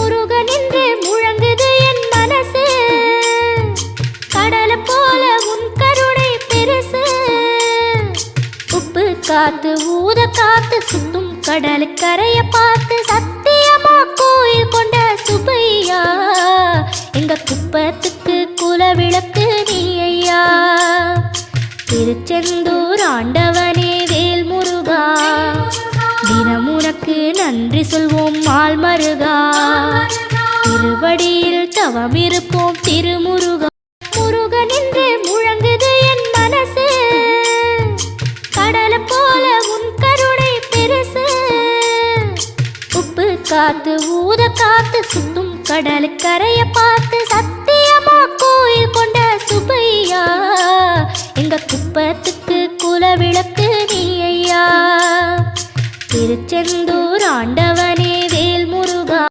முருகன் என்று முழங்குது என் மனசு, கடலை போல உன் கருணை பெருசு. உப்பு காத்து ஊத காத்து சுத்தும் கடலுக்கரைய பார்த்து சத்தியமா கோயில் கொண்ட சுப்பையா, எங்க குப்பத்துக்கு குலவிளக்கு நீ ஐயா. திருச்செந்தூர் ஆண்டவனே வேல் முருகா, தினம் உனக்கு நன்றி சொல்வோம் மால் மருகா. திருவடியில் தவம் இருப்போம் திருமுருகா. முருகன் என்று முழங்குது என் மனசு, கடலை போல உன் கருணை பெருசு. உப்பு காத்து ஊத காத்து சுத்தும் கடலுக்கரைய பார்த்து சத்தியமா கோயில் கொண்ட சுப்பையா, எங்க குப்பத்துக்கு குலவிளக்கு நீ ஐயா. திருச்செந்தூர் ஆண்டவனே